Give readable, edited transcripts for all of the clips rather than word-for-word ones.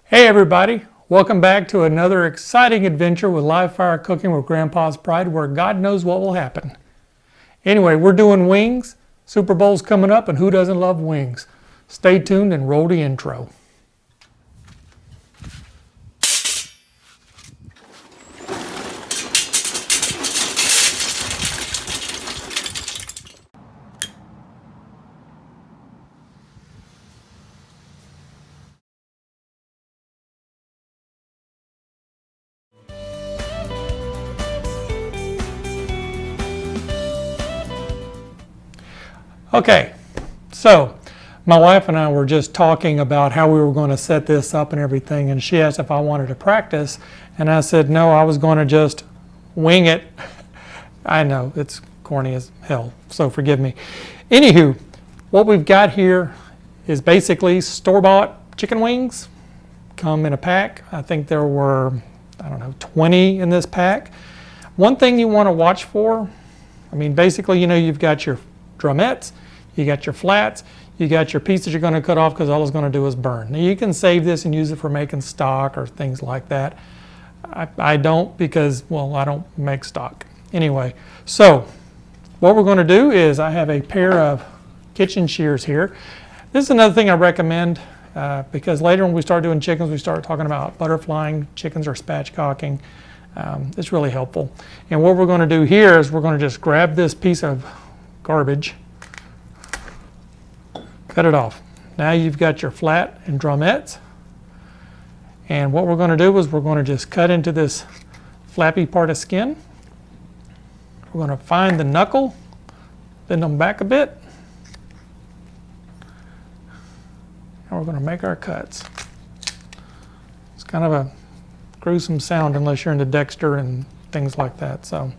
Hey everybody, welcome back to another exciting adventure with live fire cooking with Grandpa's Pride, where God knows what will happen. Anyway, we're doing wings. Super Bowl's coming up, and who doesn't love wings? Stay tuned and roll the intro. Okay, so my wife and I were just talking about how we were going to set this up and everything, and she asked if I wanted to practice, and I said no, I was going to just wing it. I know, it's corny as hell, so forgive me. Anywho, what we've got here is basically store-bought chicken wings. Come in a pack. I think there were, 20 in this pack. One thing you want to watch for, basically, you've got your drumettes, you got your flats, you got your pieces you're going to cut off because all it's going to do is burn. Now you can save this and use it for making stock or things like that. I don't because, well, I don't make stock. Anyway, so what we're going to do is I have a pair of kitchen shears here. This is another thing I recommend because later when we start doing chickens, we start talking about butterflying chickens or spatchcocking. It's really helpful. And what we're going to do here is we're going to just grab this piece of garbage, cut it off. Now you've got your flat and drumettes, and what we're going to do is we're going to just cut into this flappy part of skin. We're going to find the knuckle, bend them back a bit, and we're going to make our cuts. It's kind of a gruesome sound unless you're into Dexter and things like that. So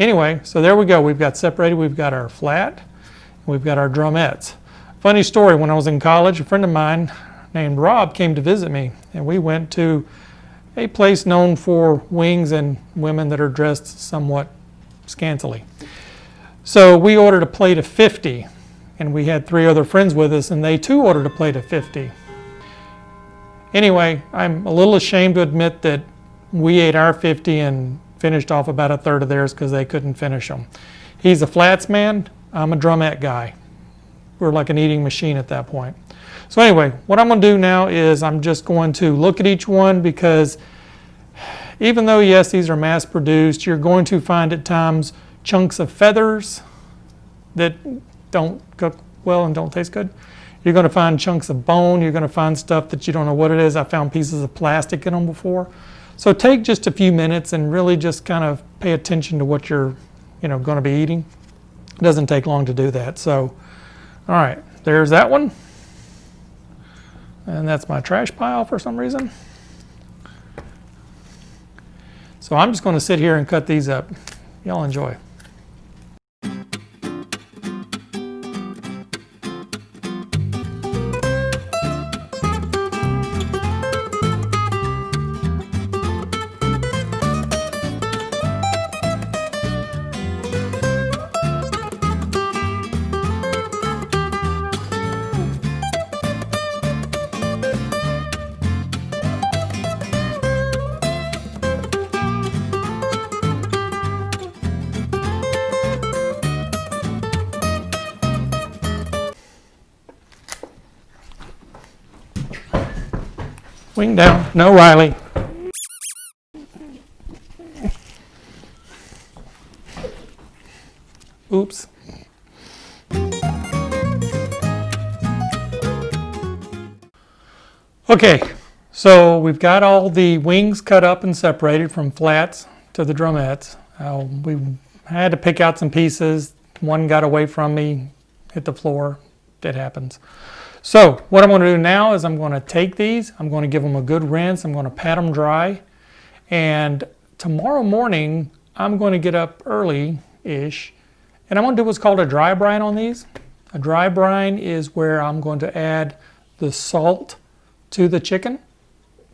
anyway, so there we go. We've got separated. We've got our flat, and we've got our drumettes. Funny story, when I was in college, a friend of mine named Rob came to visit me, and we went to a place known for wings and women that are dressed somewhat scantily. So we ordered a plate of 50, and we had 3 other friends with us, and they too ordered a plate of 50. Anyway, I'm a little ashamed to admit that we ate our 50 and finished off about a third of theirs because they couldn't finish them. He's a flats man, I'm a drumette guy. We're like an eating machine at that point. So anyway, what I'm going to do now is I'm just going to look at each one, because even though, yes, these are mass produced, you're going to find at times chunks of feathers that don't cook well and don't taste good. You're going to find chunks of bone. You're going to find stuff that you don't know what it is. I found pieces of plastic in them before. So take just a few minutes and really just kind of pay attention to what you're going to be eating. It doesn't take long to do that. So, all right, there's that one. And that's my trash pile for some reason. So I'm just going to sit here and cut these up. Y'all enjoy. Wing down. No, Riley. Oops. Okay, so we've got all the wings cut up and separated from flats to the drumettes. We had to pick out some pieces. One got away from me, hit the floor. It happens. So what I'm going to do now is I'm going to take these, I'm going to give them a good rinse, I'm going to pat them dry, and tomorrow morning I'm going to get up early-ish, and I'm going to do what's called a dry brine on these. A dry brine is where I'm going to add the salt to the chicken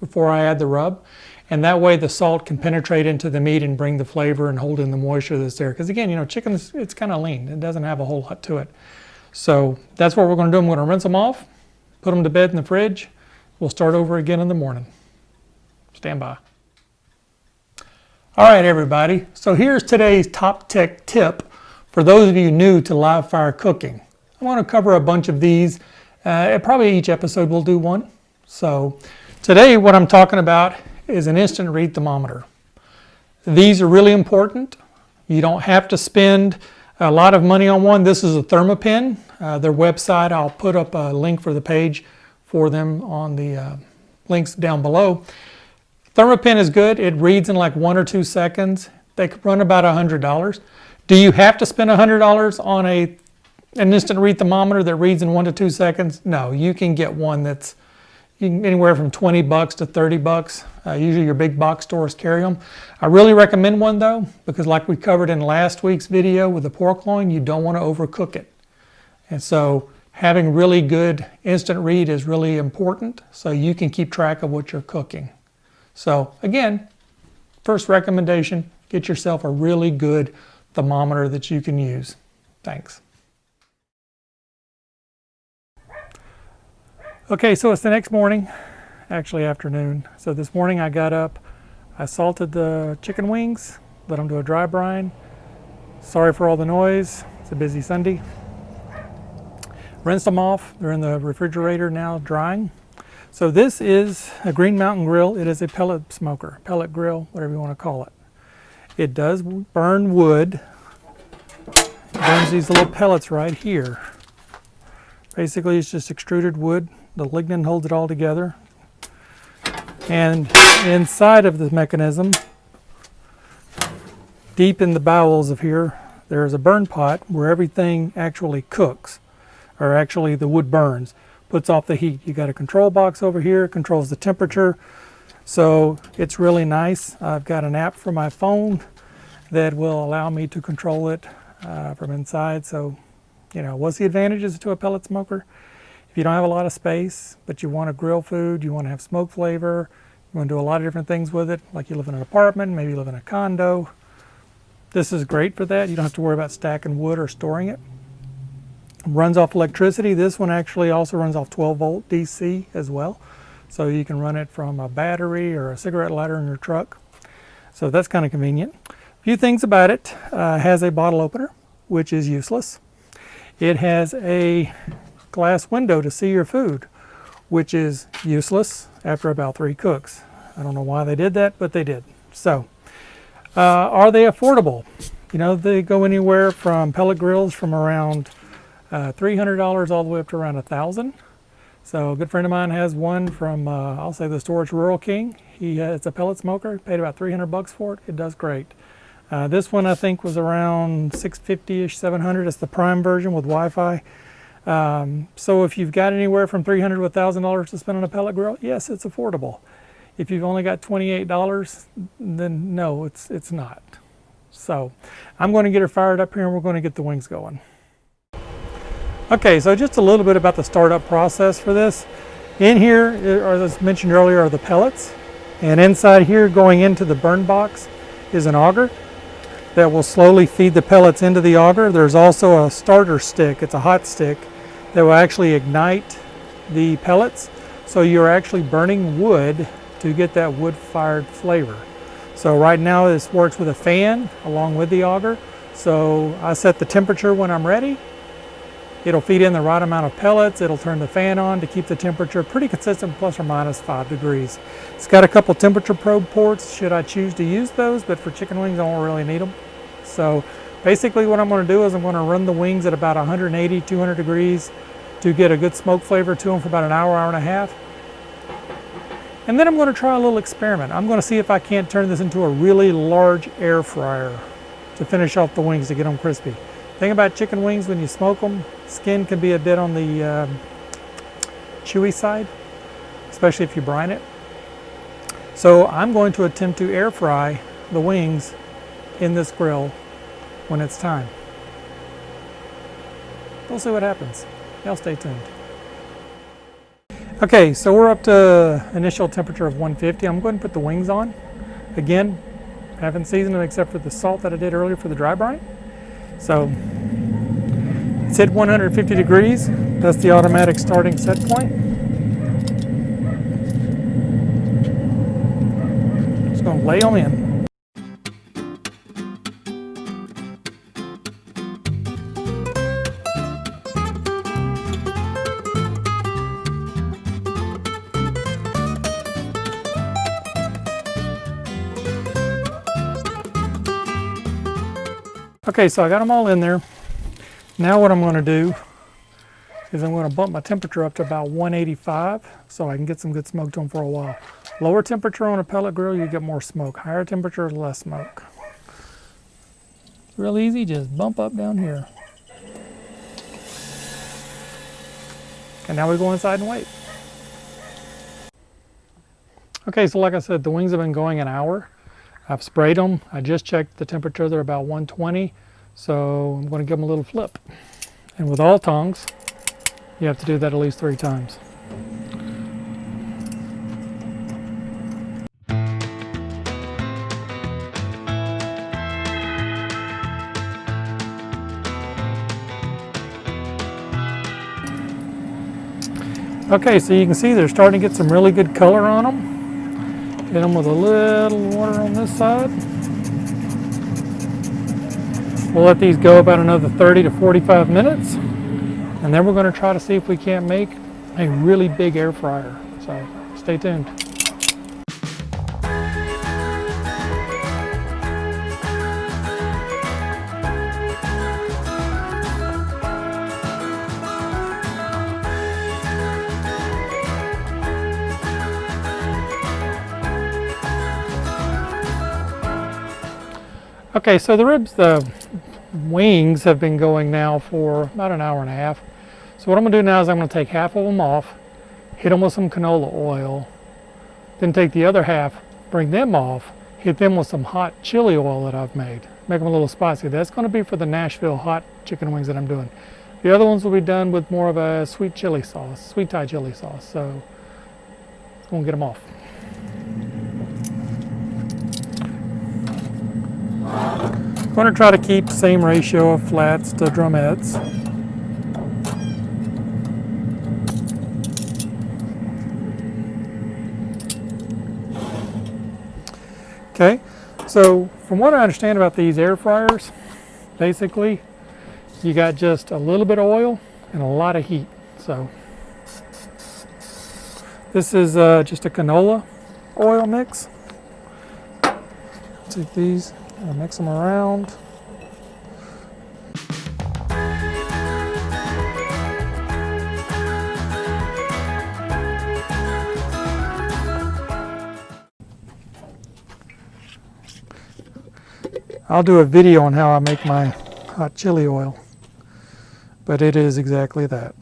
before I add the rub, and that way the salt can penetrate into the meat and bring the flavor and hold in the moisture that's there. Because again, chicken, it's kind of lean. It doesn't have a whole lot to it. So that's what we're going to do. I'm going to rinse them off, put them to bed in the fridge, We'll start over again in the morning. Stand by. All right, everybody. So here's today's top tech tip for those of you new to live fire cooking. I want to cover a bunch of these. Probably each episode we'll do one. So today what I'm talking about is an instant read thermometer. These are really important. You don't have to spend a lot of money on one. This is a Thermopin. Their website, I'll put up a link for the page for them on the links down below. Thermopin is good. It reads in like 1 or 2 seconds. They could run about $100. Do you have to spend $100 on an instant read thermometer that reads in 1 to 2 seconds? No, you can get one that's anywhere from $20 to $30. Usually your big box stores carry them. I really recommend one though, because like we covered in last week's video with the pork loin, you don't want to overcook it. And so having really good instant read is really important so you can keep track of what you're cooking. So again, first recommendation, get yourself a really good thermometer that you can use. Thanks. Okay, so it's the next morning, actually afternoon. So this morning I got up, I salted the chicken wings, let them do a dry brine. Sorry for all the noise, it's a busy Sunday. Rinsed them off, they're in the refrigerator now drying. So this is a Green Mountain grill. It is a pellet smoker, pellet grill, whatever you want to call it. It does burn wood. It burns these little pellets right here. Basically it's just extruded wood. The lignin holds it all together. And inside of the mechanism, deep in the bowels of here, there's a burn pot where everything actually cooks, or actually the wood burns, puts off the heat. You got a control box over here, controls the temperature. So it's really nice. I've got an app for my phone that will allow me to control it from inside. So, you know, what's the advantages to a pellet smoker? If you don't have a lot of space, but you want to grill food, you want to have smoke flavor, you want to do a lot of different things with it, like you live in an apartment, maybe you live in a condo. This is great for that. You don't have to worry about stacking wood or storing it. It runs off electricity. This one actually also runs off 12 volt DC as well. So you can run it from a battery or a cigarette lighter in your truck. So that's kind of convenient. A few things about it. Has a bottle opener, which is useless. It has a glass window to see your food, which is useless after about 3 cooks. I don't know why they did that, but they did. So, are they affordable? You know, they go anywhere from pellet grills from around $300 all the way up to around $1,000. So a good friend of mine has one from, I'll say the store, it's Rural King. It's a pellet smoker, paid about $300 for it. It does great. This one I think was around $650-ish, $700. It's the Prime version with Wi-Fi. So if you've got anywhere from $300 to $1,000 to spend on a pellet grill, yes, it's affordable. If you've only got $28, then no, it's not. So I'm going to get her fired up here and we're going to get the wings going. Okay, so just a little bit about the startup process for this. In here, as mentioned earlier, are the pellets. And inside here, going into the burn box, is an auger that will slowly feed the pellets into the auger. There's also a starter stick, it's a hot stick, that will actually ignite the pellets. So you're actually burning wood to get that wood-fired flavor. So right now this works with a fan along with the auger. So I set the temperature when I'm ready. It'll feed in the right amount of pellets. It'll turn the fan on to keep the temperature pretty consistent, plus or minus 5 degrees. It's got a couple temperature probe ports should I choose to use those, but for chicken wings I won't really need them. So basically what I'm going to do is I'm going to run the wings at about 180, 200 degrees to get a good smoke flavor to them for about an hour, hour and a half. And then I'm going to try a little experiment. I'm going to see if I can't turn this into a really large air fryer to finish off the wings to get them crispy. The thing about chicken wings, when you smoke them, skin can be a bit on the chewy side, especially if you brine it. So I'm going to attempt to air fry the wings in this grill when it's time. We'll see what happens. Y'all stay tuned. Okay, so we're up to initial temperature of 150. I'm going to put the wings on. Again, I haven't seasoned them except for the salt that I did earlier for the dry brine. So it's at 150 degrees. That's the automatic starting set point. gonna lay them in. Okay, so I got them all in there. Now what I'm going to do is I'm going to bump my temperature up to about 185 so I can get some good smoke to them for a while. Lower temperature on a pellet grill, you get more smoke. Higher temperature, less smoke. It's real easy, just bump up down here. And now we go inside and wait. Okay, so like I said, the wings have been going an hour. I've sprayed them. I just checked the temperature. They're about 120. So I'm going to give them a little flip. And with all tongs, you have to do that at least 3 times. Okay, so you can see they're starting to get some really good color on them. Hit them with a little water on this side. We'll let these go about another 30 to 45 minutes. And then we're going to try to see if we can't make a really big air fryer. So stay tuned. Okay, so the wings have been going now for about an hour and a half. So what I'm gonna do now is I'm gonna take half of them off, hit them with some canola oil, then take the other half, bring them off, hit them with some hot chili oil that I've made. Make them a little spicy. That's gonna be for the Nashville hot chicken wings that I'm doing. The other ones will be done with more of a sweet chili sauce, sweet Thai chili sauce. So I'm gonna get them off. I'm going to try to keep the same ratio of flats to drumettes. Okay, so from what I understand about these air fryers, basically you got just a little bit of oil and a lot of heat. So this is just a canola oil mix. Take these. I'll mix them around. I'll do a video on how I make my hot chili oil, but it is exactly that.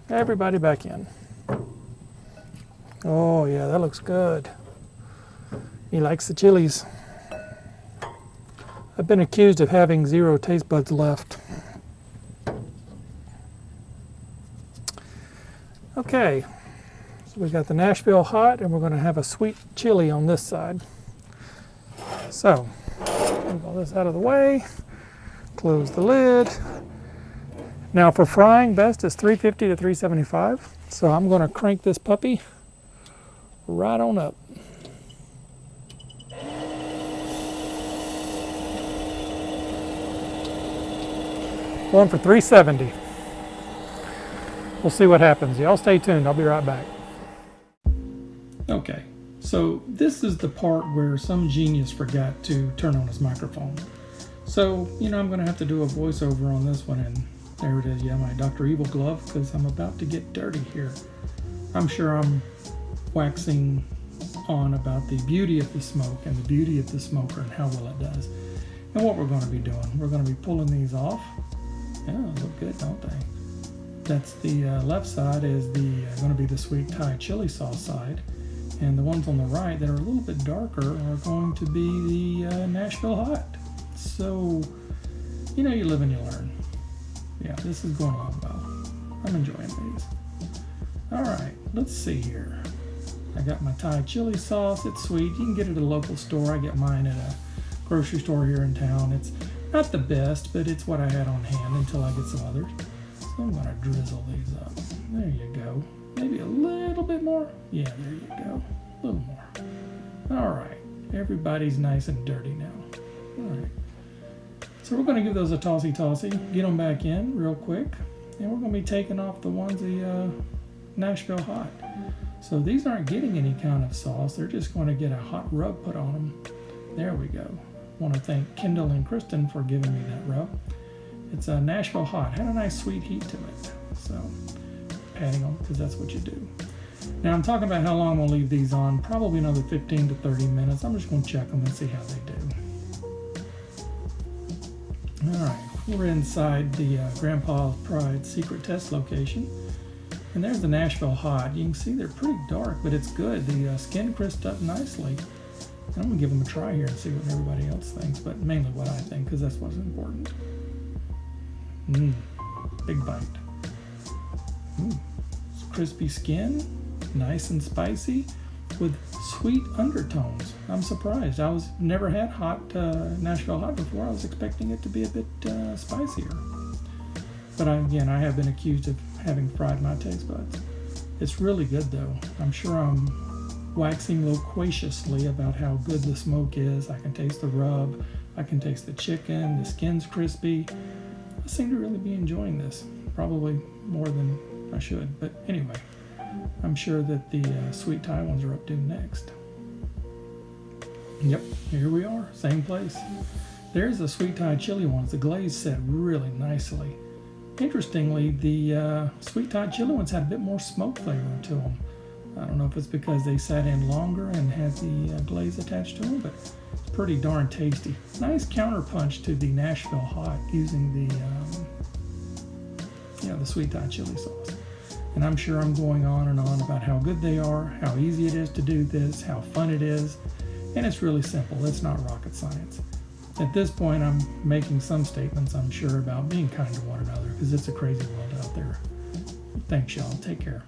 Everybody back in. Oh yeah, that looks good. He likes the chilies. I've been accused of having 0 taste buds left. Okay, so we got the Nashville hot and we're going to have a sweet chili on this side. So, move all this out of the way, close the lid. Now for frying, best is 350 to 375. So I'm going to crank this puppy right on up. Going for 370. We'll see what happens. Y'all stay tuned. I'll be right back. Okay, so this is the part where some genius forgot to turn on his microphone. So, I'm going to have to do a voiceover on this one, and there it is. Yeah, my Dr. Evil glove, because I'm about to get dirty here. I'm sure I'm waxing on about the beauty of the smoke and the beauty of the smoker and how well it does. And what we're going to be doing, we're going to be pulling these off. Yeah, they look good, don't they? That's the left side is going to be the sweet Thai chili sauce side. And the ones on the right that are a little bit darker are going to be the Nashville hot. So, you live and you learn. Yeah, this is going along well. I'm enjoying these. All right, let's see here. I got my Thai chili sauce. It's sweet. You can get it at a local store. I get mine at a grocery store here in town. It's not the best, but it's what I had on hand until I get some others. So I'm going to drizzle these up. There you go. Maybe a little bit more. Yeah, there you go. A little more. All right. Everybody's nice and dirty now. All right. So we're going to give those a tossy-tossy. Get them back in real quick. And we're going to be taking off the ones, the Nashville Hot. So these aren't getting any kind of sauce. They're just going to get a hot rub put on them. There we go. I want to thank Kendall and Kristen for giving me that rub. It's a Nashville Hot. Had a nice sweet heat to it. So patting them because that's what you do. Now I'm talking about how long we'll leave these on. Probably another 15 to 30 minutes. I'm just going to check them and see how they do. All right. We're inside the Grandpa's Pride secret test location. And there's the Nashville Hot. You can see they're pretty dark, but it's good. The skin crisped up nicely. And I'm going to give them a try here and see what everybody else thinks, but mainly what I think, because that's what's important. Big bite. Crispy skin, nice and spicy, with sweet undertones. I'm surprised. I was never had hot Nashville Hot before. I was expecting it to be a bit spicier. But again, I have been accused of having fried my taste buds. It's really good though. I'm sure I'm waxing loquaciously about how good the smoke is. I can taste the rub. I can taste the chicken. The skin's crispy. I seem to really be enjoying this. Probably more than I should. But anyway, I'm sure that the sweet Thai ones are up due next. Yep, here we are. Same place. There's the sweet Thai chili ones. The glaze set really nicely. Interestingly, the sweet Thai chili ones had a bit more smoke flavor to them. I don't know if it's because they sat in longer and had the glaze attached to them, but it's pretty darn tasty. Nice counterpunch to the Nashville Hot using the sweet Thai chili sauce. And I'm sure I'm going on and on about how good they are, how easy it is to do this, how fun it is, and it's really simple. It's not rocket science. At this point, I'm making some statements, I'm sure, about being kind to one another because it's a crazy world out there. Thanks, y'all. Take care.